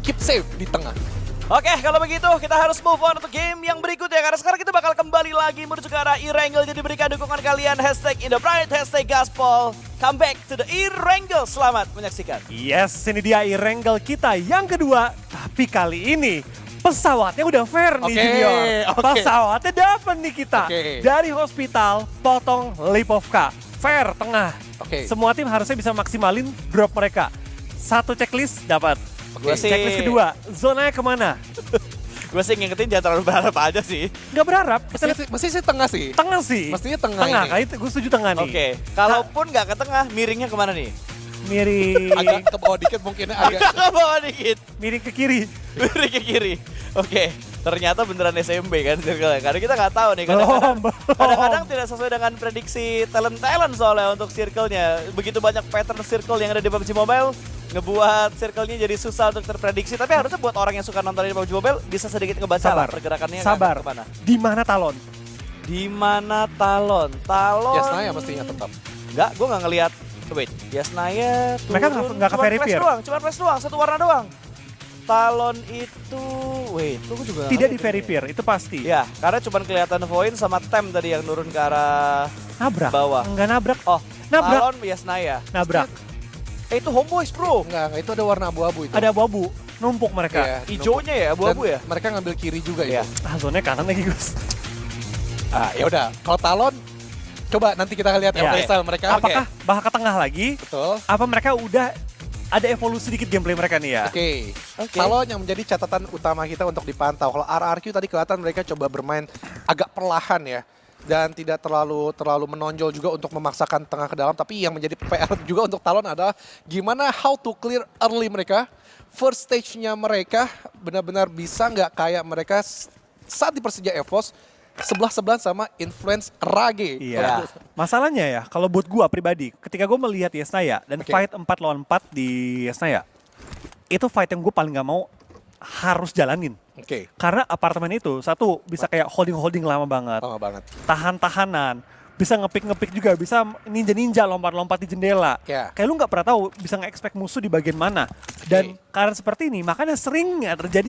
keep safe di tengah. Oke, kalau begitu kita harus move on untuk game yang berikutnya. Karena sekarang kita bakal kembali lagi menuju ke arah E-Wrangle. Jadi berikan dukungan kalian, hashtag in the bright, hashtag gaspol. Come back to the E-Wrangle. Selamat menyaksikan. Yes, ini dia E-Wrangle kita yang kedua. Tapi kali ini pesawatnya udah fair nih Oke, Junior. oke. Pesawatnya dapat nih kita. Oke. Dari hospital, potong Lipovka. Fair, tengah. Oke. Semua tim harusnya bisa maksimalin drop mereka. Satu checklist dapat. Gua sih, Checklist kedua, zonanya kemana? gue sih ngingetin jangan terlalu berharap aja sih. Gak berharap. Kita lihat Mesti sih tengah sih. tengah sih. Mestinya tengah Tengah, ini. kali itu gue setuju tengah nih. Oke, kalaupun nggak ke tengah, miringnya kemana nih? Miring, Agak ke bawah dikit mungkin agak. Ke bawah dikit. miring ke kiri. Miring ke kiri. Oke, ternyata beneran SMB kan circle-nya. Karena kita nggak tahu nih. Belum. Kadang-kadang tidak sesuai dengan prediksi talent soalnya untuk circle-nya. Begitu banyak pattern circle yang ada di PUBG Mobile, ngebuat circle-nya jadi susah untuk terprediksi. Tapi harusnya buat orang yang suka nonton di PUBG Mobile bisa sedikit ngebaca lah Sabar. pergerakannya Sabar. kemana. Di mana Talon? Di mana Talon? Talon. Yasnaya mestinya tetap. Enggak, gue nggak ngelihat. Wait, Yasnaya turun. Mereka nggak ke Cuma Verifier. flash doang, cuma flash doang, satu warna doang. Talon itu, wait, itu gue juga nggak Tidak di ngeliat ini. Verifier, itu pasti. Ya, karena cuma kelihatan Void sama Tem tadi yang turun ke arah Nabrak. bawah. Enggak nabrak. Oh, Nabrak. Talon Yasnaya. Nabrak. Itu Homeboys bro. Enggak, itu ada warna abu-abu itu. Ada abu-abu. Numpuk mereka. Iya, Ijonya ya, abu-abu Dan ya. Mereka ngambil kiri juga Iya. itu. Ah, zonanya kanan lagi Gus. Ah, ya udah. Kalau Talon, coba nanti kita lihat Iya. playstyle mereka. Apakah bahkan ke tengah lagi? Betul. Apa mereka udah ada evolusi sedikit gameplay mereka nih ya? Oke. Oke. Talon yang menjadi catatan utama kita untuk dipantau. Kalau RRQ tadi kelihatan mereka coba bermain agak perlahan ya. Dan tidak terlalu menonjol juga untuk memaksakan tengah ke dalam. Tapi yang menjadi PR juga untuk Talon adalah gimana how to clear early mereka. First stage-nya mereka benar-benar bisa nggak kayak mereka saat di Persija EVOS sebelah-sebelahan sama Influence Rage. Iya. Masalahnya ya, kalau buat gua pribadi, ketika gua melihat Yesnaya dan Oke. fight 4 lawan 4 di Yesnaya, itu fight yang gue paling nggak mau harus jalanin. Oke. Karena apartemen itu, satu, bisa kayak holding-holding lama banget. Oh banget. Tahan-tahanan. Bisa ngepick juga, bisa ninja-ninja lompat-lompat di jendela. Ya. Kayak lu nggak pernah tahu bisa nge-expect musuh di bagian mana. Dan karena seperti ini, makanya sering nggak terjadi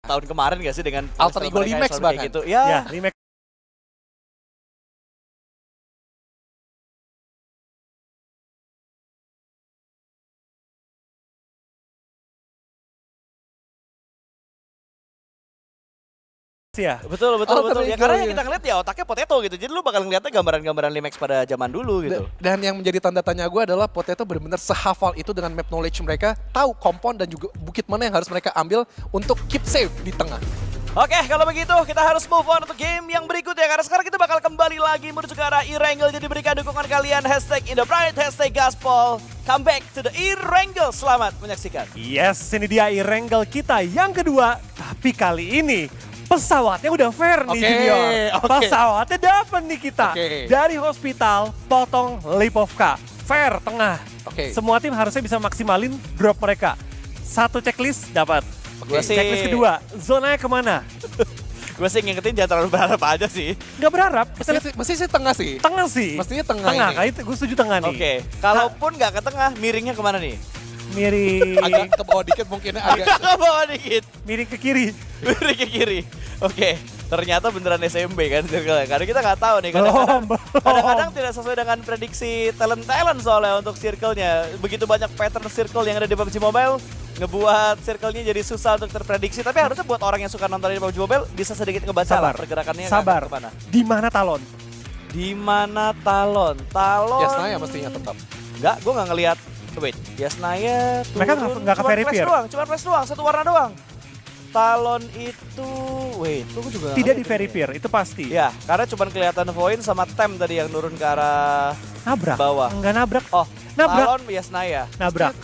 Tahun kemarin gak sih dengan Alter style Ego mereka yang Limax selalu kayak bahkan. gitu. ya Ya, remake. Ya. betul. Alter Ya Ego, karena ya. yang kita ngeliat ya otaknya potato gitu. Jadi lu bakal ngeliatnya gambaran-gambaran Limax pada zaman dulu gitu. Dan yang menjadi tanda tanya gue adalah Potato benar-benar sehafal itu dengan map knowledge mereka, tahu kompon dan juga bukit mana yang harus mereka ambil untuk keep safe di tengah. Oke, kalau begitu kita harus move on untuk game yang berikutnya. Karena sekarang kita bakal kembali lagi menuju ke arah E-Wrangle. Jadi berikan dukungan kalian, hashtag in the bright, hashtag gaspol. Come back to the E-Wrangle. Selamat menyaksikan. Yes, ini dia E-Wrangle kita yang kedua. Tapi kali ini pesawatnya udah fair nih Oke, Junior. oke. Pesawatnya dapat nih kita. Oke. Dari hospital, potong Lipovka. Fair, tengah. Oke. Semua tim harusnya bisa maksimalin drop mereka. Satu checklist dapat. Gua sih, Checklist kedua, zonanya kemana? Gue sih ngingetin jangan terlalu berharap aja sih. Nggak berharap. Kita lihat Mesti sih tengah sih. tengah sih. Mestinya tengah Tengah, ini. kayak itu gue setuju tengah nih. Oke, kalaupun nggak ke tengah, miringnya kemana nih? Miring, Agak ke bawah dikit mungkin agak. Agak ke bawah dikit. miring ke kiri. Miring ke kiri. Oke, ternyata beneran SMB kan circle-nya. Karena kita nggak tahu nih, Belum. kadang-kadang tidak sesuai dengan prediksi talent soalnya untuk circle-nya. Begitu banyak pattern circle yang ada di PUBG Mobile, ngebuat circle-nya jadi susah untuk terprediksi. Tapi harusnya buat orang yang suka nonton di PUBG Mobile bisa sedikit ngebaca lah Sabar. pergerakannya Sabar. kemana. Di mana Talon? Di mana Talon? Talon. Yasnaya mestinya tetap. Enggak, gue nggak ngelihat. Wait, Yasnaya turun. Mereka nggak ke Cuma verify. flash doang, cuma flash doang, satu warna doang. Talon itu, wait, gue juga nggak Tidak ngeliat di ini. verify, itu pasti. Ya, karena cuma kelihatan Void sama Tem tadi yang turun ke arah Nabrak. bawah. Enggak nabrak. Oh, Nabrak. Talon Yasnaya. Nabrak.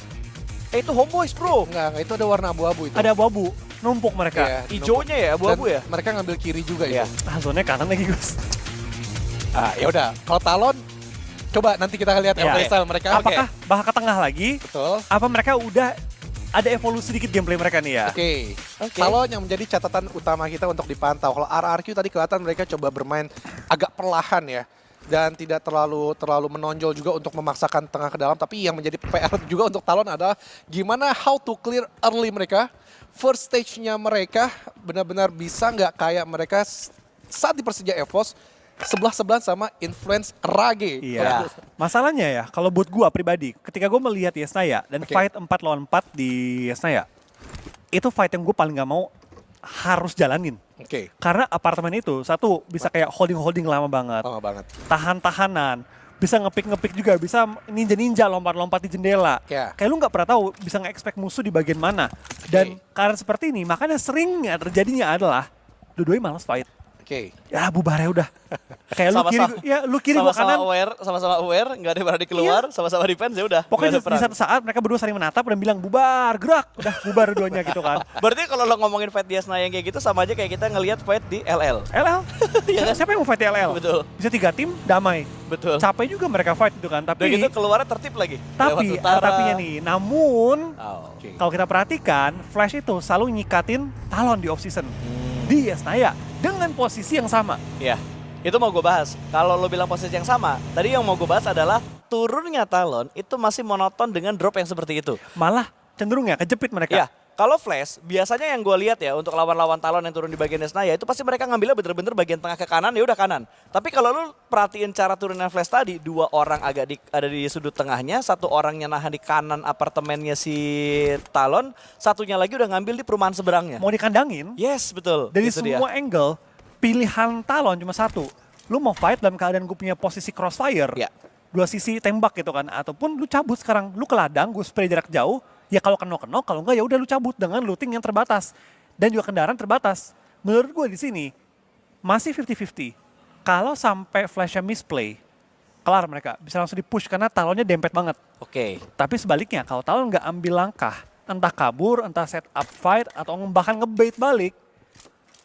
Itu Homeboys bro. Enggak, itu ada warna abu-abu itu. Ada abu-abu. Numpuk mereka. Iya, Ijonya ya, abu-abu Dan ya. Mereka ngambil kiri juga Iya. itu. Ah, zonanya kanan lagi Gus. Ah, ya udah. Kalau Talon, coba nanti kita lihat Iya. playstyle mereka. Apakah bakal ke tengah lagi? Betul. Apa mereka udah ada evolusi dikit gameplay mereka nih ya? Oke. Oke. Talon yang menjadi catatan utama kita untuk dipantau. Kalau RRQ tadi kelihatan mereka coba bermain agak perlahan ya. Dan tidak terlalu menonjol juga untuk memaksakan tengah ke dalam. Tapi yang menjadi PR juga untuk Talon adalah gimana how to clear early mereka. First stage-nya mereka benar-benar bisa nggak kayak mereka saat di Persija EVOS sebelah-sebelahan sama Influence Rage. Iya. Masalahnya ya, kalau buat gua pribadi, ketika gua melihat Yesnaya dan Oke. fight 4 lawan 4 di Yesnaya, itu fight yang gue paling gak mau harus jalanin. Oke. Karena apartemen itu, satu, bisa kayak holding-holding lama banget. Lama banget. Tahan-tahanan. Bisa ngepick-ngepick juga, bisa ninja-ninja lompat-lompat di jendela. Ya. Kayak lu nggak pernah tahu bisa nge-expect musuh di bagian mana. Dan karena seperti ini, makanya seringnya terjadinya adalah dua-duanya malas fight. Oke. Ya bubar ya udah. Kayak lu kiri, ya lu kiri gua sama-sama kanan. aware, sama-sama aware, nggak ada yang berani keluar, sama-sama defense ya udah. Pokoknya nggak ada di perang. satu saat mereka berdua saling menatap dan bilang bubar, gerak. Udah bubar duanya gitu kan. Berarti kalau lo ngomongin fight di Yasnaya yang kayak gitu sama aja kayak kita ngelihat fight di LL. LL? Siapa yang mau fight LL? Betul. Bisa 3 tim, damai. Betul. Capek juga mereka fight itu kan. Udah Tapi, gitu keluarnya tertib lagi. Lewat tapi utara. ada tapinya nih. Namun, Oh. Oke. kalau kita perhatikan, Flash itu selalu nyikatin Talon di off-season. Di Yesnaya dengan posisi yang sama. Iya, itu mau gue bahas. Kalau lo bilang posisi yang sama, tadi yang mau gue bahas adalah turunnya Talon itu masih monoton dengan drop yang seperti itu. Malah cenderung ya kejepit mereka. Iya, kalau Flash, biasanya yang gue lihat ya untuk lawan-lawan Talon yang turun di bagian Yasnaya itu pasti mereka ngambilnya bener-bener bagian tengah ke kanan, ya udah kanan. Tapi kalau lo perhatiin cara turunnya Flash tadi, dua orang ada di sudut tengahnya, satu orangnya nahan di kanan apartemennya si Talon, satunya lagi udah ngambil di perumahan seberangnya. Mau dikandangin, Yes, betul. dari Itu dia. semua angle, pilihan Talon cuma satu. Lu mau fight dalam keadaan gue punya posisi crossfire. Ya. Dua sisi tembak gitu kan. Ataupun lu cabut sekarang. Lu ke ladang, gue spray jarak jauh. Ya kalau kenok-kenok, kalau enggak ya udah lu cabut dengan looting yang terbatas. Dan juga kendaraan terbatas. Menurut gue di sini masih 50-50. Kalau sampai flashnya misplay, kelar mereka. Bisa langsung di-push karena Talonnya dempet banget. Oke. Tapi sebaliknya, kalau Talon nggak ambil langkah, entah kabur, entah set up fight, atau bahkan ngebait balik,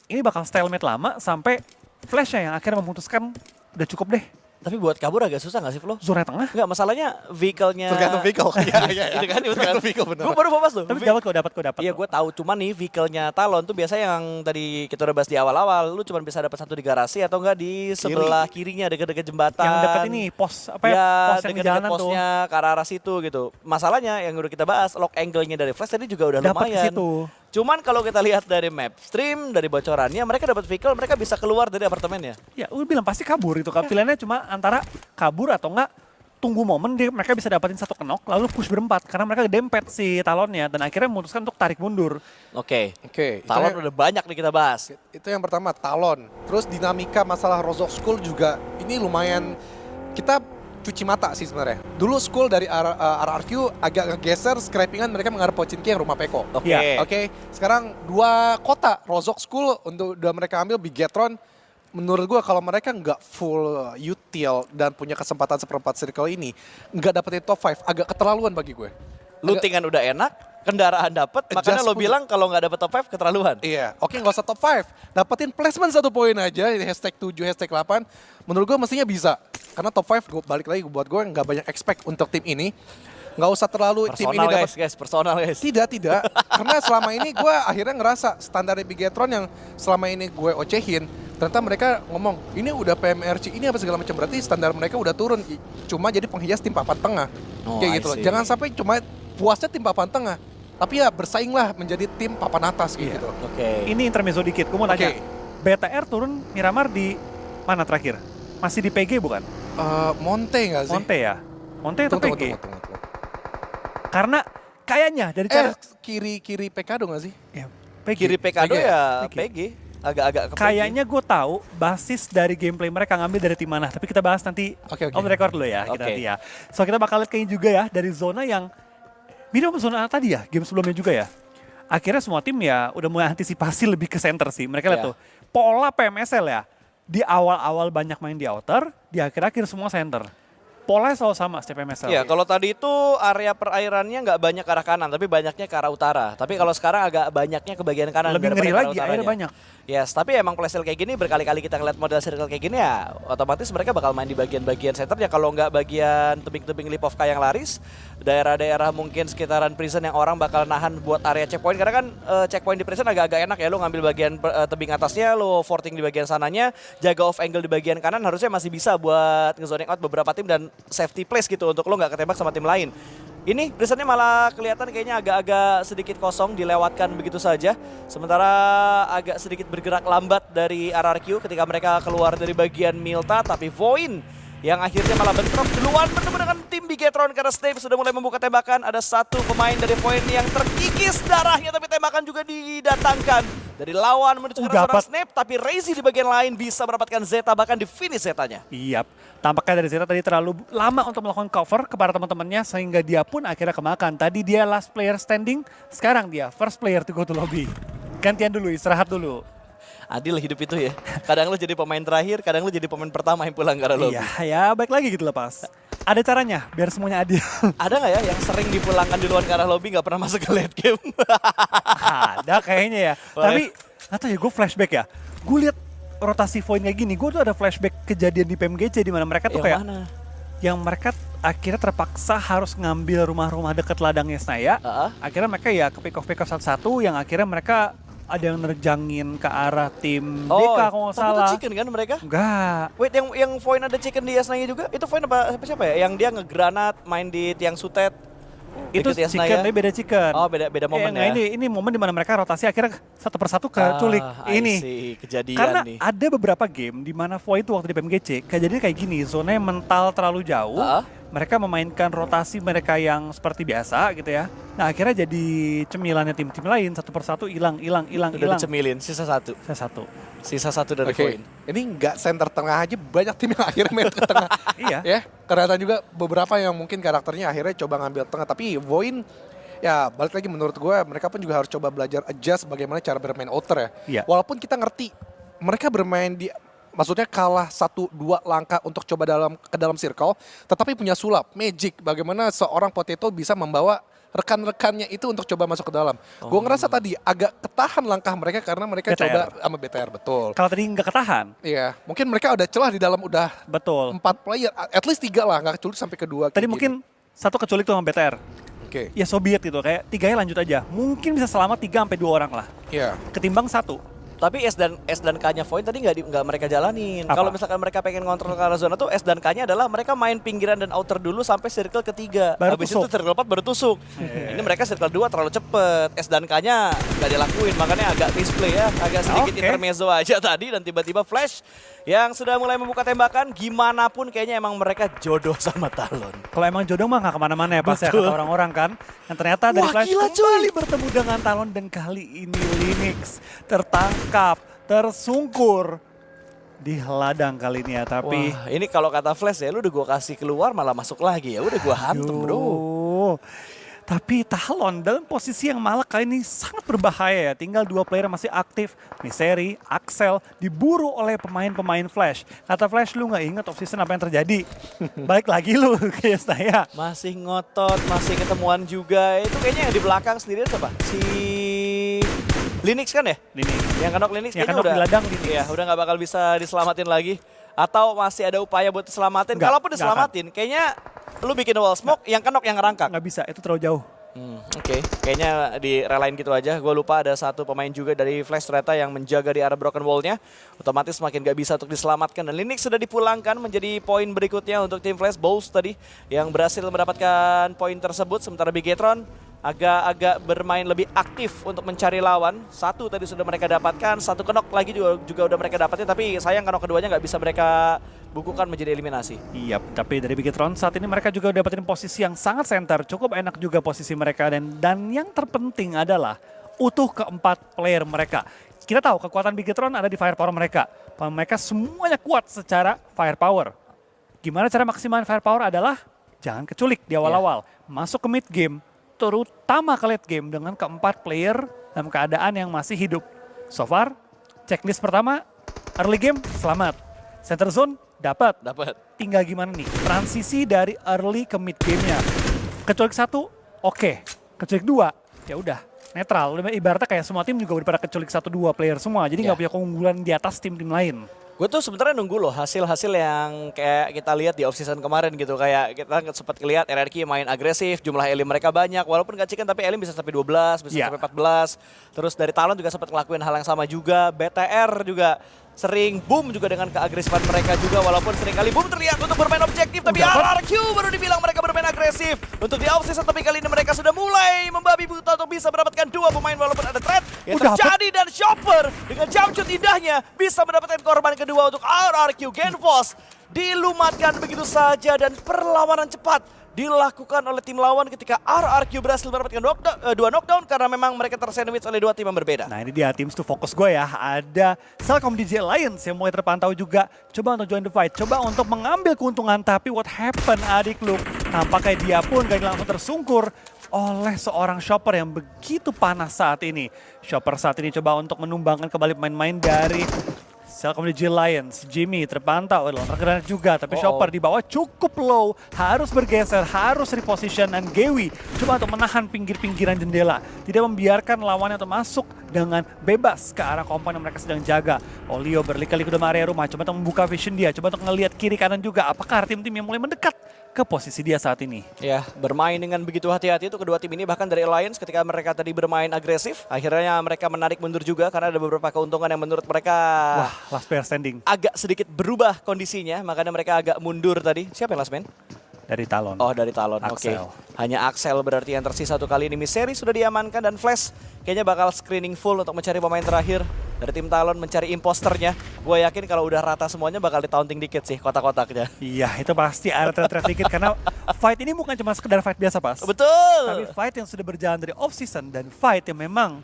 ini bakal stalemate lama sampai Flashnya yang akhirnya memutuskan udah cukup deh. Tapi buat kabur agak susah gak sih Flo? Zona tengah. Enggak, masalahnya vehicle-nya... Tergantung vehicle. Iya, iya. Itu kan, itu kan. Tergantung vehicle benar. Gue baru mau bahas tuh. Tapi dapat kok. Iya gue tahu, cuman nih vehicle-nya Talon tuh biasanya yang tadi kita udah bahas di awal-awal, lu cuma bisa dapat satu di garasi atau enggak di sebelah kirinya dekat-dekat jembatan. Yang dekat ini pos apa ya? Ya, Pos yang di dekat-dekat jalanan tuh. posnya ke arah situ gitu. Masalahnya yang udah kita bahas, lock angle-nya dari Flash tadi juga udah Dapat ke lumayan. situ. Cuman kalau kita lihat dari map stream, dari bocorannya, mereka dapat vehicle, mereka bisa keluar dari apartemennya. Ya, udah bilang pasti kabur itu. Pilihannya cuma antara kabur atau enggak tunggu momen mereka bisa dapetin satu kenok lalu push berempat karena mereka dempet si Talonnya dan akhirnya memutuskan untuk tarik mundur. Oke. Oke. Talon udah banyak nih kita bahas. Itu yang pertama, Talon. Terus dinamika masalah Rozok School juga ini lumayan kita cuci mata sih sebenarnya. Dulu School dari RRQ agak ngegeser scrapingan mereka mengarah Pochinki yang rumah Peko. Oke. Iya. Oke, sekarang dua kota Rozok School untuk udah mereka ambil Bigetron. Menurut gue kalau mereka nggak full util dan punya kesempatan seperempat circle ini, nggak dapetin top 5, agak keterlaluan bagi gue. Lootingan udah enak, kendaraan dapat, makanya Adjust lo pun- bilang kalau nggak dapet top 5 keterlaluan. Iya, oke nggak usah top 5. Dapetin placement 1 poin aja, hashtag 7, hashtag 8. Menurut gue mestinya bisa. Karena top 5, gue balik lagi buat gue nggak banyak expect untuk tim ini. nggak usah terlalu tim ini Personal dapat. guys, personal guys. Tidak. Karena selama ini gue akhirnya ngerasa standar Bigetron yang selama ini gue ocehin, ternyata mereka ngomong, ini udah PMRC, ini apa segala macam. Berarti standar mereka udah turun. Cuma jadi penghias tim papan tengah. Oh, Kayak I gitu loh. see. Jangan sampai cuma puasnya tim papan tengah. Tapi ya bersainglah menjadi tim papan atas Iya. gitu. Oke. Ini intermezzo dikit, gue mau Oke. tanya. BTR turun Miramar di mana terakhir? Masih di PG bukan? Monte nggak sih? Monte ya? Monte atau Tunggu. PG? Karena kayaknya dari cara Kiri PK dong nggak sih? ya, PG. Kiri Pekado PG. ya PG. PG. Agak-agak ke PG. Kayaknya gue tahu basis dari gameplay mereka ngambil dari tim mana. Tapi kita bahas nanti Oke. on the record dulu ya. Kita Oke. nanti ya. So kita bakal lihat kayaknya juga ya dari zona yang mirip sama zona tadi ya. Game sebelumnya juga ya. Akhirnya semua tim ya udah mulai antisipasi lebih ke center sih. Mereka lihat Ya. tuh pola PMSL ya. Di awal-awal banyak main di outer, di akhir-akhir semua center. Polanya selalu sama setiap PMSL. Iya, kalau tadi itu area perairannya nggak banyak ke arah kanan, tapi banyaknya ke arah utara. Tapi kalau sekarang agak banyaknya ke bagian kanan. Lebih daripada ngeri ke arah lagi, utaranya. akhirnya banyak. Yes, tapi emang playstyle kayak gini berkali-kali kita ngeliat model circle kayak gini ya, otomatis mereka bakal main di bagian-bagian center ya. Kalau nggak bagian tebing-tebing Lipovka yang laris, daerah-daerah mungkin sekitaran prison yang orang bakal nahan buat area checkpoint. Karena kan checkpoint di prison agak-agak enak ya, lo ngambil bagian tebing atasnya, lo forting di bagian sananya, jaga off angle di bagian kanan, harusnya masih bisa buat ngezoning out beberapa tim dan safety place gitu untuk lo nggak ketembak sama tim lain. Ini prisonnya malah kelihatan kayaknya agak-agak sedikit kosong, dilewatkan begitu saja. Sementara agak sedikit bergerak lambat dari RRQ ketika mereka keluar dari bagian Milta, tapi Voin yang akhirnya malah bentrok duluan bertemu dengan tim Bigetron karena Snape sudah mulai membuka tembakan. Ada satu pemain dari Voin yang terkikis darahnya, tapi tembakan juga didatangkan dari lawan menuju ke arah seorang Snape, tapi Razy di bagian lain bisa mendapatkan Zeta, bahkan di finish Zetanya. Iya, tampaknya dari Zeta tadi terlalu lama untuk melakukan cover kepada teman-temannya sehingga dia pun akhirnya kemakan. Tadi dia last player standing, sekarang dia first player to go to lobby. Gantian dulu, istirahat dulu. Adil hidup itu ya. Kadang lu jadi pemain terakhir, kadang lu jadi pemain pertama yang pulang ke arah lobby. Iya, ya baik lagi gitu lah pas. Ada caranya biar semuanya adil. Ada nggak ya yang sering dipulangkan duluan ke arah lobby nggak pernah masuk ke late game? Ada kayaknya ya. Tapi nggak tahu ya, gue flashback ya. Gue lihat rotasi Void kayak gini, gue tuh ada flashback kejadian di PMGC di mana mereka tuh kayak mana? yang mereka akhirnya terpaksa harus ngambil rumah-rumah dekat ladangnya Snaya. Akhirnya mereka ya ke pick off satu-satu yang akhirnya mereka ada yang nerjangin ke arah tim DK kalau nggak tapi salah. itu chicken kan mereka? Enggak. Wait, yang Voin ada chicken di Yasnaya juga? Itu Voin apa siapa ya? Yang dia ngegranat main di tiang sutet. Itu ikut Yasnaya. chicken, tapi beda chicken. Oh, beda momen nah, ya. ini momen dimana mereka rotasi akhirnya satu persatu ke culik. I Ini. see, kejadian Karena nih. ada beberapa game di mana Void itu waktu di PMGC kejadian kayak gini, zonanya mental terlalu jauh. Mereka memainkan rotasi mereka yang seperti biasa gitu ya. Nah akhirnya jadi cemilannya tim-tim lain satu persatu hilang. Udah dicemilin, sisa satu. Sisa satu dari Voin. Ini nggak center tengah aja, banyak tim yang akhirnya main ke tengah. Iya. Ya, kelihatan juga beberapa yang mungkin karakternya akhirnya coba ngambil tengah. Tapi Voin, ya balik lagi menurut gue, mereka pun juga harus coba belajar adjust bagaimana cara bermain outer ya. Iya. Walaupun kita ngerti, mereka bermain di, maksudnya kalah 1-2 langkah untuk coba ke dalam circle, tetapi punya sulap, magic, bagaimana seorang Potato bisa membawa rekan-rekannya itu untuk coba masuk ke dalam. Gue ngerasa tadi agak ketahan langkah mereka karena mereka BTR. coba sama BTR, betul. Kalau tadi nggak ketahan, Iya, mungkin mereka udah celah di dalam udah betul. 4 player, at least 3 lah, nggak keculik sampai kedua. Tadi mungkin satu keculik tuh sama BTR. Oke, Ya Soviet gitu, kayak 3-nya lanjut aja. Mungkin bisa selamat 3-2 orang lah. iya. Ketimbang 1. Tapi S dan K-nya Voin tadi nggak mereka jalanin. Apa? Kalau misalkan mereka pengen kontrol ke arah zona tuh S dan K-nya adalah mereka main pinggiran dan outer dulu sampai circle ketiga. Baru Habis tusuk. itu circle 4 baru tusuk. Ini mereka circle 2 terlalu cepet. S dan K-nya nggak dilakuin, makanya agak misplay ya. Agak sedikit Oke. intermezzo aja tadi dan tiba-tiba Flash yang sudah mulai membuka tembakan. Gimana pun kayaknya emang mereka jodoh sama Talon. Kalau emang jodoh mah nggak kemana-mana ya pas ya kata orang-orang kan. Dan ternyata dari Wah, Flash gila, kembali bertemu dengan Talon dan kali ini Linux tertangkap, tersungkur di ladang kali ini ya. Tapi Wah, ini kalau kata Flash ya, lu udah gua kasih keluar malah masuk lagi ya. Udah gua hantem bro. Aduh. Tapi Talon dalam posisi yang malah kali ini sangat berbahaya ya. Tinggal 2 player yang masih aktif. Miseri, Axel diburu oleh pemain-pemain Flash. Kata Flash, lu nggak inget off-season apa yang terjadi. Balik lagi lu ke Yasnaya. Masih ngotot, masih ketemuan juga. Itu kayaknya yang di belakang sendirian siapa? Si Linux kan ya? Ini. Yang kenok Linux Yang kayaknya kenok udah, di ladang Linux. Iya, udah nggak bakal bisa diselamatin lagi. Atau masih ada upaya buat diselamatin. Nggak, Kalaupun nggak diselamatin, kayaknya lu bikin wall smoke, yang kenok yang ngerangkak. Nggak bisa, itu terlalu jauh. Oke, kayaknya direlain gitu aja. Gue lupa ada satu pemain juga dari Flash ternyata yang menjaga di arah broken wall-nya. Otomatis makin gak bisa untuk diselamatkan. Dan Linux sudah dipulangkan menjadi poin berikutnya untuk tim Flash. Bowls tadi yang berhasil mendapatkan poin tersebut. Sementara Bigetron agak-agak bermain lebih aktif untuk mencari lawan. Satu tadi sudah mereka dapatkan, satu kenok lagi juga udah mereka dapatnya. Tapi sayang kenok keduanya nggak bisa mereka bukukan menjadi eliminasi. Iya, tapi dari Bigetron saat ini mereka juga dapetin posisi yang sangat center, cukup enak juga posisi mereka dan yang terpenting adalah utuh keempat player mereka. Kita tahu kekuatan Bigetron ada di firepower mereka. Mereka semuanya kuat secara firepower. Gimana cara maksimalin firepower adalah jangan keculik di awal-awal. Masuk ke mid game, terutama ke late game dengan keempat player dalam keadaan yang masih hidup. So far, checklist pertama, early game selamat. Center zone dapat. Tinggal gimana nih transisi dari early ke mid game-nya. Kecuali satu, oke. Kecuali dua, ya udah netral. Ibaratnya kayak semua tim juga udah pada kecuali 1-2 player semua. Jadi nggak punya keunggulan di atas tim-tim lain. Gue tuh sebenarnya nunggu loh hasil-hasil yang kayak kita lihat di off-season kemarin gitu. Kayak kita sempat lihat RRQ main agresif, jumlah elim mereka banyak. Walaupun gak chicken tapi elim bisa sampai 12, bisa sampai 14. Terus dari Talon juga sempat ngelakuin hal yang sama juga. BTR juga sering boom juga dengan keagresifan mereka juga. Walaupun seringkali boom terlihat untuk bermain objektif. Tapi RRQ baru dibilang mereka bermain agresif. Untuk di off-season tapi kali ini mereka sudah mulai membabi buta untuk bisa mendapatkan 2 pemain walaupun ada threat yang terjadi. Dan Chopper dengan jump shoot indahnya bisa mendapatkan korban kedua untuk RRQ. Genfos dilumatkan begitu saja dan perlawanan cepat dilakukan oleh tim lawan ketika RRQ berhasil mendapatkan 2 knockdown karena memang mereka tersandwich oleh 2 tim yang berbeda. Nah ini dia tim to fokus gue ya. Ada Celcom DJ Alliance yang mulai terpantau juga. Coba untuk join the fight, coba untuk mengambil keuntungan. Tapi what happened adik Luke? Nampaknya dia pun gak langsung tersungkur oleh seorang Chopper yang begitu panas saat ini. Chopper saat ini coba untuk menumbangkan kembali pemain-pemain dari Celcom DJ Lions. Jimmy terpantau adalah tergerak juga, tapi Chopper di bawah cukup low, harus bergeser, harus reposition, dan Gewi coba untuk menahan pinggir-pinggiran jendela, tidak membiarkan lawannya untuk masuk dengan bebas ke arah komponen yang mereka sedang jaga. Olio berliku-liku dalam area rumah, coba untuk membuka vision dia, coba untuk ngelihat kiri kanan juga, apakah tim-tim yang mulai mendekat ke posisi dia saat ini. Ya, bermain dengan begitu hati-hati itu kedua tim ini, bahkan dari Alliance ketika mereka tadi bermain agresif, akhirnya mereka menarik mundur juga karena ada beberapa keuntungan yang menurut mereka last player standing. Agak sedikit berubah kondisinya, makanya mereka agak mundur tadi. Siapa yang last man? Dari Talon. Oh, dari Talon. Oke. Hanya Axel berarti yang tersisa satu kali ini. Misteri sudah diamankan dan Flash kayaknya bakal screening full untuk mencari pemain terakhir. Dari tim Talon mencari imposternya. Gue yakin kalau udah rata semuanya bakal di-taunting dikit sih kotak-kotaknya. Iya, itu pasti ada threat dikit karena fight ini bukan cuma sekedar fight biasa, Pas. Betul. Tapi fight yang sudah berjalan dari off-season dan fight yang memang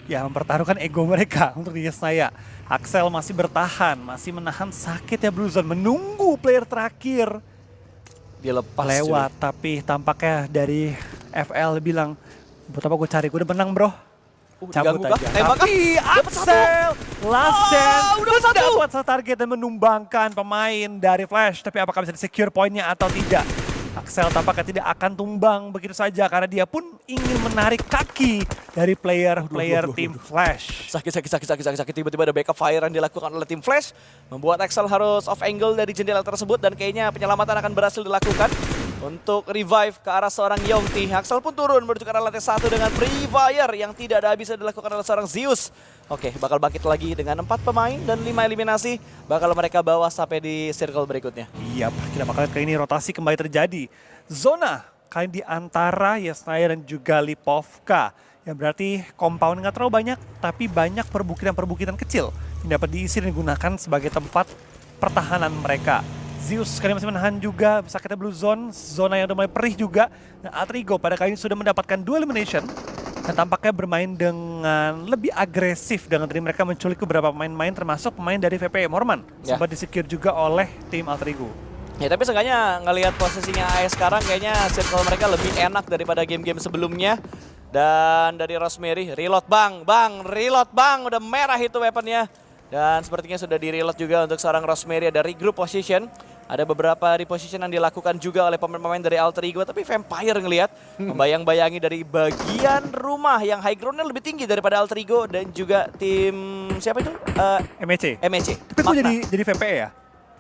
ya mempertaruhkan ego mereka untuk di Yesnaya. Axel masih bertahan, masih menahan sakitnya Blue Zone, menunggu player terakhir. Dia lepas lewat, tapi tampaknya dari FL bilang, buat apa gue cari, gue udah menang bro. Cabut aja. Tembak Tapi Axel, last chance, udah dapat satu target dan menumbangkan pemain dari Flash. Tapi apakah bisa di-secure poinnya atau tidak? Axel tampaknya tidak akan tumbang begitu saja karena dia pun ingin menarik kaki dari player tim Flash. Sakit. Tiba-tiba ada backup fire yang dilakukan oleh tim Flash. Membuat Axel harus off angle dari jendela tersebut dan kayaknya penyelamatan akan berhasil dilakukan. Untuk revive ke arah seorang Yongti. Axel pun turun menuju ke arah lantai 1 dengan Free Fire yang tidak ada habisnya dilakukan oleh seorang Zeus. Oke, bakal bangkit lagi dengan 4 pemain dan 5 eliminasi. Bakal mereka bawa sampai di circle berikutnya. Iya, kita bakal lihat kali ini rotasi kembali terjadi. Zona kali ini di antara Yesnaya dan juga Lipovka. Yang berarti compound nggak terlalu banyak, tapi banyak perbukitan-perbukitan kecil yang dapat diisi dan digunakan sebagai tempat pertahanan mereka. Zeus kali ini masih menahan juga, sakitnya Blue Zone, zona yang udah mulai perih juga. Dan Alter Ego pada kali ini sudah mendapatkan 2 elimination. Dan tampaknya bermain dengan lebih agresif dengan tadi mereka menculik beberapa pemain-pemain termasuk pemain dari VPM Morman. Sempat disecure juga oleh tim Alter Ego. Ya tapi seenggaknya ngelihat posisinya AS sekarang kayaknya circle mereka lebih enak daripada game-game sebelumnya. Dan dari Rosemary, reload bang, reload bang, udah merah itu weaponnya. Dan sepertinya sudah di-reload juga untuk seorang Rosemary, ada regroup position. Ada beberapa reposition yang dilakukan juga oleh pemain-pemain dari Alter Ego. Tapi Vampire ngelihat, membayang-bayangi dari bagian rumah yang high ground-nya lebih tinggi daripada Alter Ego. Dan juga tim, siapa itu? MEC. MEC. Tapi kok jadi VPE ya?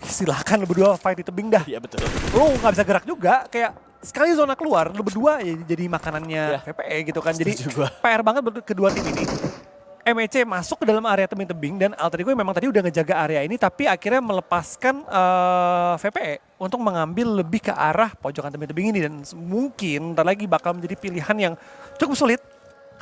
Silahkan lu berdua fight di tebing dah. Iya betul. Lu nggak bisa gerak juga, kayak sekali zona keluar, lu berdua ya jadi makanannya Ya. VPE gitu kan. Jadi Setuju gua. PR banget buat kedua tim ini. MEC masuk ke dalam area tebing-tebing dan Alter Ego memang tadi udah ngejaga area ini tapi akhirnya melepaskan VPE untuk mengambil lebih ke arah pojokan tebing-tebing ini dan mungkin ntar lagi bakal menjadi pilihan yang cukup sulit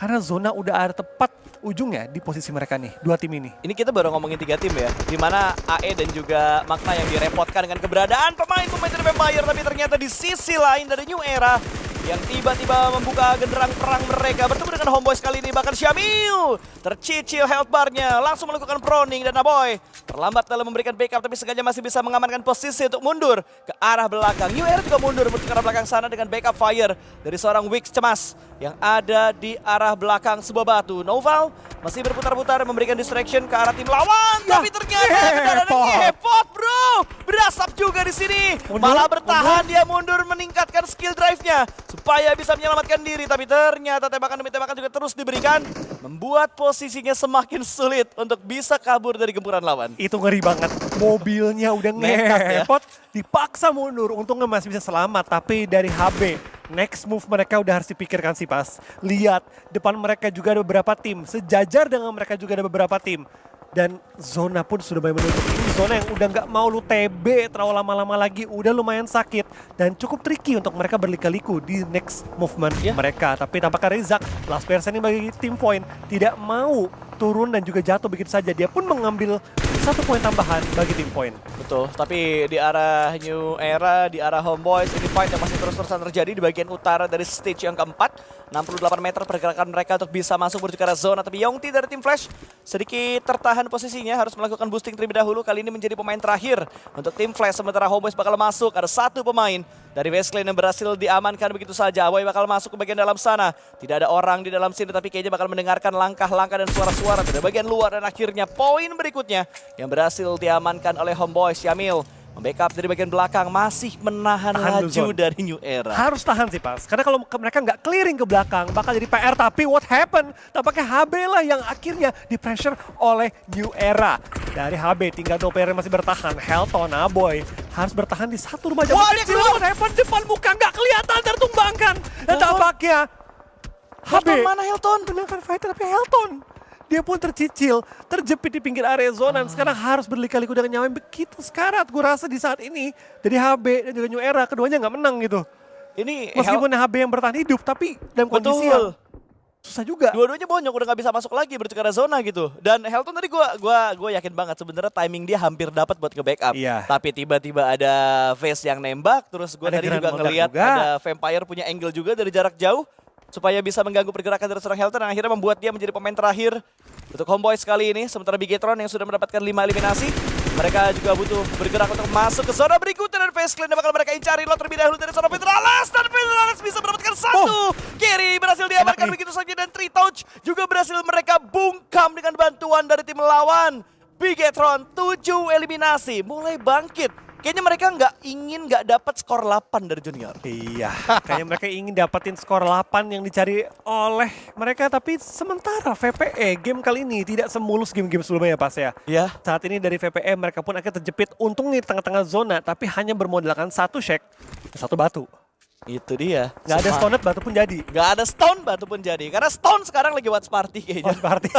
karena zona udah ada tepat ujungnya di posisi mereka nih, dua tim ini. Ini kita baru ngomongin 3 tim ya, di mana AE dan juga Magna yang direpotkan dengan keberadaan pemain-pemain dari Vampire, tapi ternyata di sisi lain dari New Era yang tiba-tiba membuka genderang perang mereka bertemu dengan Homeboys kali ini, bahkan Syamil tercicil health bar-nya, langsung melakukan proning dan Naboy terlambat dalam memberikan backup tapi sengaja masih bisa mengamankan posisi untuk mundur ke arah belakang. New Era juga mundur menuju ke arah belakang sana dengan backup fire dari seorang Wix cemas yang ada di arah belakang sebuah batu. Noval masih berputar-putar memberikan distraction ke arah tim lawan, tapi ternyata kendaraan ngepot bro, berasap juga di sini. Malah bertahan, dia mundur meningkatkan skill drive-nya supaya bisa menyelamatkan diri, tapi ternyata tembakan demi tembakan juga terus diberikan, membuat posisinya semakin sulit untuk bisa kabur dari gempuran lawan. Itu ngeri banget. Mobilnya udah Nekat ya. ngepot, dipaksa mundur. Untungnya masih bisa selamat, tapi dari HB, next move mereka udah harus dipikirkan sih pas. Lihat, depan mereka juga ada beberapa tim. Sejajar dengan mereka juga ada beberapa tim. Dan zona pun sudah mulai menutup. Ini zona yang udah nggak mau lu TB terlalu lama-lama lagi. Udah lumayan sakit. Dan cukup tricky untuk mereka berliku-liku di next movement mereka. Tapi tampaknya Rizak, last person ini bagi tim point, tidak mau turun dan juga jatuh begitu saja. Dia pun mengambil 1 poin tambahan bagi tim point. Betul, tapi di arah New Era, di arah Homeboys, ini fight yang masih terus-terusan terjadi di bagian utara dari stage yang keempat. 68 meter pergerakan mereka untuk bisa masuk menuju ke arah zona, tapi Yongti dari tim Flash sedikit tertahan posisinya, harus melakukan boosting terlebih dahulu. Kali ini menjadi pemain terakhir untuk tim Flash, sementara Homeboys bakal masuk. Ada 1 pemain dari Westland yang berhasil diamankan begitu saja. Aboy bakal masuk ke bagian dalam sana. Tidak ada orang di dalam sini, tapi kayaknya bakal mendengarkan langkah-langkah dan suara-suara dari bagian luar. Dan akhirnya poin berikutnya yang berhasil diamankan oleh Homeboys. Syamil membackup dari bagian belakang, masih menahan laju dari New Era. Harus tahan sih pas, karena kalau mereka nggak clearing ke belakang bakal jadi PR. Tapi what happened? Tampaknya HB lah yang akhirnya di pressure oleh New Era. Dari HB tinggal 2 player yang masih bertahan. Helton, Aboy harus bertahan di satu rumah jauh Wah, dia kecil. keluar. What happened? Depan muka nggak kelihatan, tertumbangkan. Dan tampaknya HB Helton mana Helton? menangkan fighter, tapi Helton dia pun tercicil, terjepit di pinggir area zona dan sekarang harus berliku-liku dengan nyawa yang begitu sekarat. Gue rasa di saat ini dari HB dan juga New Era keduanya nggak menang gitu. Ini Meskipun HB yang bertahan hidup, tapi dalam kondisi yang susah juga. Dua-duanya bonyok, udah gak bisa masuk lagi menuju ke arah zona gitu. Dan Helton tadi gua yakin banget sebenarnya timing dia hampir dapat buat nge-backup. Iya. Tapi tiba-tiba ada face yang nembak, terus gue Ada tadi Grand juga Meledak ngelihat juga. ada Vampire punya angle juga dari jarak jauh supaya bisa mengganggu pergerakan dari seorang Helton, dan akhirnya membuat dia menjadi pemain terakhir untuk Homeboys kali ini. Sementara Bigetron yang sudah mendapatkan 5 eliminasi, mereka juga butuh bergerak untuk masuk ke zona berikutnya, dan Face Clan yang bakal mereka incari lot terlebih dahulu dari seorang Petrales, dan Petrales bisa mendapatkan 1. Carry berhasil diamankan begitu saja, dan Three Touch juga berhasil mereka bungkam dengan bantuan dari tim lawan. Bigetron 7 eliminasi, mulai bangkit. Kayaknya mereka nggak dapat skor 8 dari Junior. Iya, kayaknya mereka ingin dapetin skor 8 yang dicari oleh mereka. Tapi sementara VPE game kali ini tidak semulus game-game sebelumnya ya Pas ya. Ya. Saat ini dari VPE mereka pun akhirnya terjepit. Untung nih di tengah-tengah zona, tapi hanya bermodalkan 1 shake, 1 batu. Itu dia. Nggak ada stoned, batu pun jadi. Nggak ada Stone, batu pun jadi. Karena Stone sekarang lagi watch party kayaknya. Watch party.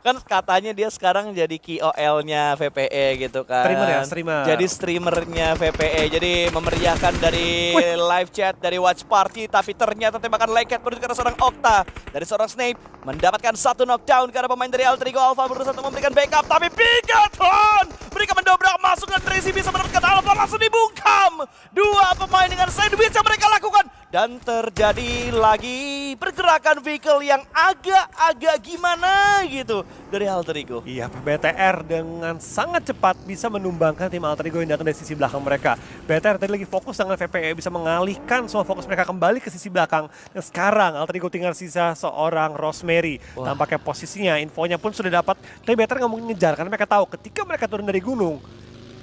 Kan katanya dia sekarang jadi KOL-nya VPE gitu kan. Streamer ya, streamer. Jadi streamernya VPE. Jadi memeriahkan dari live chat, dari watch party. Tapi ternyata tembakan leket menuju ke arah seorang Okta. Dari seorang Snape mendapatkan 1 knockdown karena pemain dari Alter Ego Alpha berusaha untuk memberikan backup. Tapi Bigatron mereka mendobrak masuk dan Tracy bisa mendapatkan Alpha, langsung dibungkam. 2 pemain dengan sandwich yang mereka lakukan. Dan terjadi lagi pergerakan vehicle yang agak-agak gimana gitu dari Alter Ego. Iya, BTR dengan sangat cepat bisa menumbangkan tim Alter Ego yang datang dari sisi belakang mereka. BTR tadi lagi fokus dengan VPE, bisa mengalihkan semua fokus mereka kembali ke sisi belakang. Dan sekarang Alter Ego tinggal sisa seorang Rosemary. Wah. Tampaknya posisinya, infonya pun sudah dapat. Tapi BTR nggak mungkin ngejar karena mereka tahu ketika mereka turun dari gunung,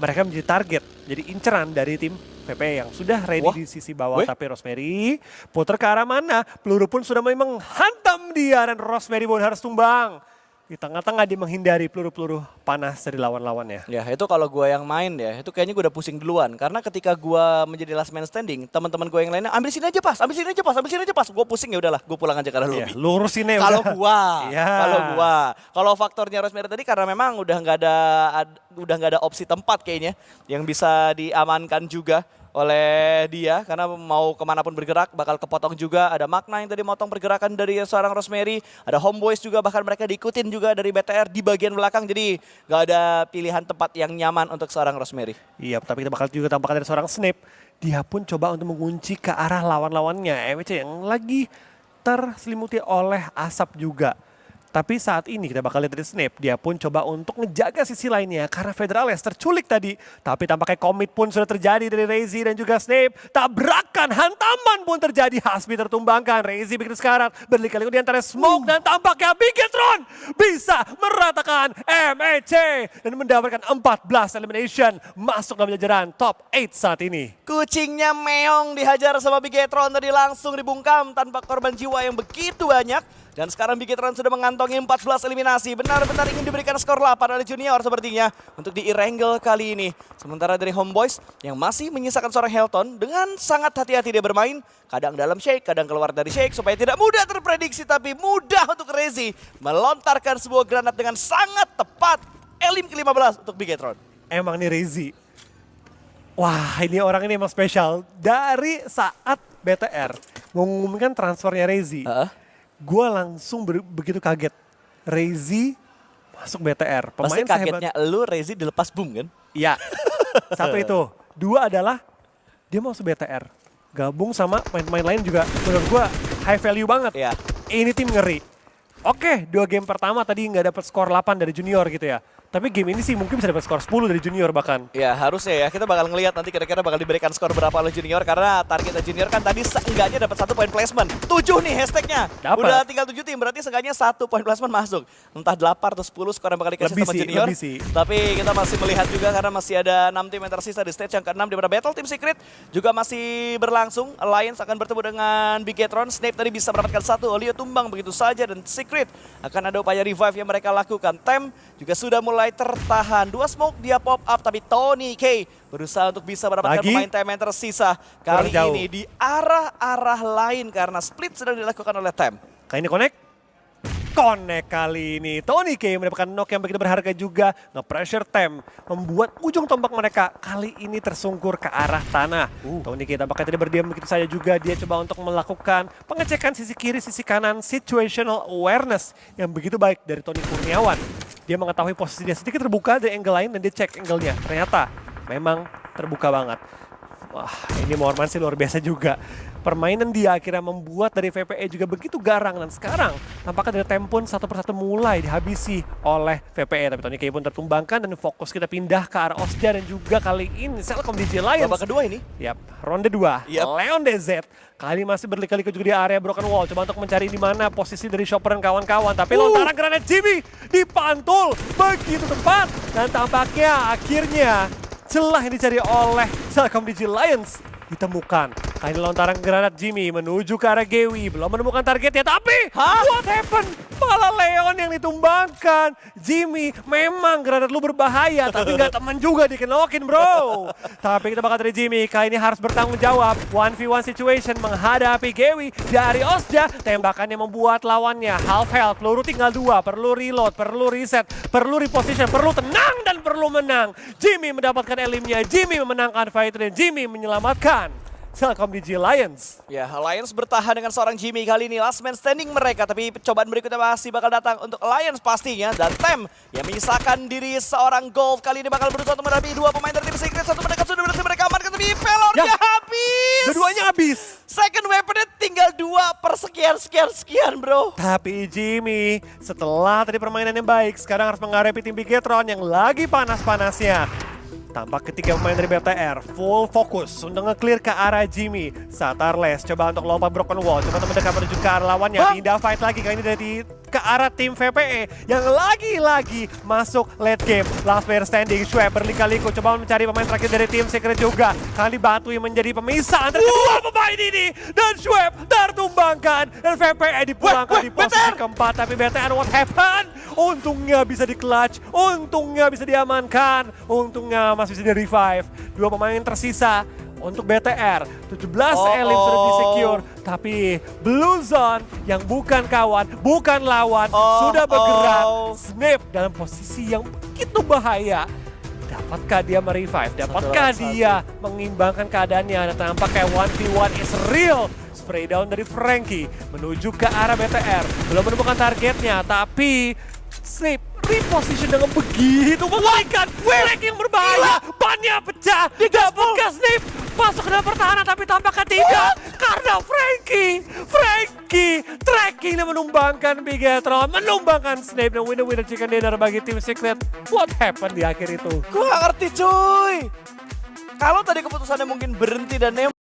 mereka menjadi target, jadi inceran dari tim VPE yang sudah ready di sisi bawah. Tapi Rosemary putar ke arah mana? Peluru pun sudah memang menghantam dia dan Rosemary pun harus tumbang. Di tengah-tengah dia menghindari peluru-peluru panas dari lawan-lawannya. Ya itu kalau gue yang main ya, itu kayaknya gue udah pusing duluan. Karena ketika gue menjadi last man standing, teman-teman gue yang lainnya ambil sini aja pas, ambil sini aja pas, ambil sini aja pas. Gue pusing ya udahlah, gue pulang aja karena Iya, lobby. lurusin ya Kalau udah. gua, Iya. kalau faktornya Rosemary tadi karena memang udah nggak ada opsi tempat kayaknya yang bisa diamankan juga oleh dia karena mau kemanapun bergerak bakal kepotong juga. Ada Magna yang tadi motong pergerakan dari seorang Rosemary, ada Homeboys juga bahkan mereka diikutin juga dari BTR di bagian belakang, jadi nggak ada pilihan tempat yang nyaman untuk seorang Rosemary. Iya, tapi kita bakal juga tampakkan dari seorang Snape. Dia pun coba untuk mengunci ke arah lawan-lawannya. MWC yang lagi terselimuti oleh asap juga. Tapi saat ini kita bakal lihat dari Snape, dia pun coba untuk ngejaga sisi lainnya karena Federales terculik tadi. Tapi tampaknya komit pun sudah terjadi dari Reizi dan juga Snape. Tabrakan, hantaman pun terjadi. Hasbi tertumbangkan, Reizi bikin sekarat. Berliku-liku di antara smoke dan tampaknya Bigetron bisa meratakan MEC. Dan mendapatkan 14 elimination masuk dalam jajaran top 8 saat ini. Kucingnya meong dihajar sama Bigetron tadi langsung dibungkam tanpa korban jiwa yang begitu banyak. Dan sekarang Bigetron sudah mengantongi 14 eliminasi. Benar-benar ingin diberikan skor 8 oleh Junior sepertinya untuk di E-Wrangle kali ini. Sementara dari Homeboys yang masih menyisakan seorang Helton dengan sangat hati-hati dia bermain. Kadang dalam shake, kadang keluar dari shake supaya tidak mudah terprediksi tapi mudah untuk Rezi melontarkan sebuah granat dengan sangat tepat. Elim ke-15 untuk Bigetron. Emang nih Reizi. Wah, ini orang ini emang spesial. Dari saat BTR mengumumkan transfernya Reizi, gue langsung begitu kaget. Reizi masuk BTR. Pasti Pemain kagetnya lu Rezi dilepas boom kan? Iya. Satu itu. Dua adalah dia masuk BTR. Gabung sama pemain-pemain lain juga menurut gue high value banget. Iya. Ini tim ngeri. Oke, 2 game pertama tadi nggak dapat skor 8 dari Junior gitu ya. Tapi game ini sih mungkin bisa dapat skor 10 dari Junior bahkan. Ya harusnya ya, kita bakal ngelihat nanti kira-kira bakal diberikan skor berapa oleh Junior. Karena targetnya Junior kan tadi seenggaknya dapat 1 poin placement. 7 nih hashtagnya. Dapet. Udah tinggal 7 tim, berarti seenggaknya 1 poin placement masuk. Entah 8 atau 10 skor yang bakal dikasih Lebih sama sih, Junior. lebih sih. Tapi kita masih melihat juga karena masih ada 6 tim yang tersisa di stage yang ke-6. Di mana Battle Team Secret juga masih berlangsung. Alliance akan bertemu dengan Bigetron. Snape tadi bisa mendapatkan 1, Olio tumbang begitu saja. Dan Secret akan ada upaya revive yang mereka lakukan. Tem juga sudah mulai tertahan. 2 smoke dia pop up tapi Tony K berusaha untuk bisa mendapatkan Lagi? pemain Tem yang tersisa. Kali Kurang jauh. ini di arah-arah lain karena split sedang dilakukan oleh Tem. Kali ini connect. Connect kali ini. Tony K mendapatkan knock yang begitu berharga juga. Nge-pressure Tem. Membuat ujung tombak mereka kali ini tersungkur ke arah tanah. Tony K tampaknya tidak berdiam begitu saja juga. Dia coba untuk melakukan pengecekan sisi kiri, sisi kanan. Situational awareness yang begitu baik dari Tony Kurniawan. Dia mengetahui posisi dia sedikit terbuka dari angle lain dan dia cek angle-nya. Ternyata memang terbuka banget. Wah, ini Morman sih luar biasa juga. Permainan dia akhirnya membuat dari VPE juga begitu garang. Dan sekarang tampaknya dari Tem pun satu persatu mulai dihabisi oleh VPE. Tapi Tony K pun tertumbangkan dan fokus kita pindah ke arah Osja. Dan juga kali ini Selcom DJ Lions. Babak kedua ini. Yap, ronde 2. Yap. Leon DZ kali masih berliku-liku juga di area Broken Wall. Coba untuk mencari di mana posisi dari Chopper dan kawan-kawan. Tapi lontaran granat Jimmy dipantul begitu tepat. Dan tampaknya akhirnya celah yang dicari oleh Selcom DJ Lions ditemukan. Kali lontaran granat Jimmy menuju ke arah Gewi. Belum menemukan targetnya, tapi what happened? Malah Leon yang ditumbangkan. Jimmy, memang granat lu berbahaya, tapi nggak teman juga dikenokin bro. Tapi kita bakal dari Jimmy, kali ini harus bertanggung jawab. 1v1 situation menghadapi Gewi dari Osja. Tembakannya membuat lawannya half health, peluru tinggal 2, perlu reload, perlu reset, perlu reposition, perlu tenang dan perlu menang. Jimmy mendapatkan elimnya, Jimmy memenangkan fight dan Jimmy menyelamatkan Selcom DJ Lions. Ya, Alliance bertahan dengan seorang Jimmy kali ini. Last man standing mereka, tapi cobaan berikutnya masih bakal datang untuk Alliance pastinya. Dan Tem yang menyisakan diri seorang Golf kali ini bakal berusaha untuk menghadapi 2 pemain dari tim Secret. 1 mendekat sudah berhasil mereka amankan, tapi pelornya habis. Dua-duanya habis. Second weaponnya tinggal 2 per sekian bro. Tapi Jimmy setelah tadi permainan yang baik, sekarang harus menghadapi tim Bigetron yang lagi panas-panasnya. Tampak ketiga pemain dari BTR full fokus untuk nge-clear ke arah Jimmy. Satarles coba untuk lompat broken wall, coba untuk mendekat menuju ke arah lawannya. Pindah fight lagi, kali ini dari ke arah tim VPE yang lagi-lagi masuk late game. Last player standing, Schweb berliku-liku coba mencari pemain terakhir dari tim Secret juga. Kali Batui menjadi pemisah antara kedua pemain ini. Dan Schweb tertumbangkan dan VPE dipulangkan di posisi keempat. Tapi BTR what happened? Untungnya bisa di-clutch, untungnya bisa diamankan, untungnya masih bisa di-revive. Dua pemain tersisa untuk BTR, 17 elim sudah di-secure. Tapi Blue Zone yang bukan kawan, bukan lawan, sudah bergerak. Snap dalam posisi yang begitu bahaya. Dapatkah dia merevive? Dapatkah dia mengimbangkan keadaannya? Dan tampaknya 1v1 is real. Spray down dari Frankie menuju ke arah BTR. Belum menemukan targetnya, tapi Snap reposition dengan begitu mengerikan. Flank yang berbahaya, bannya pecah. Dapatkah Snap masuk ke dalam pertahanan, tapi tampaknya tidak. Karena Frankie tracking dan menumbangkan Bigetron, menumbangkan Snap dan winner chicken dinner bagi tim Secret. What happened di akhir itu? Gue gak ngerti cuy. Kalau tadi keputusannya mungkin berhenti dan nembak,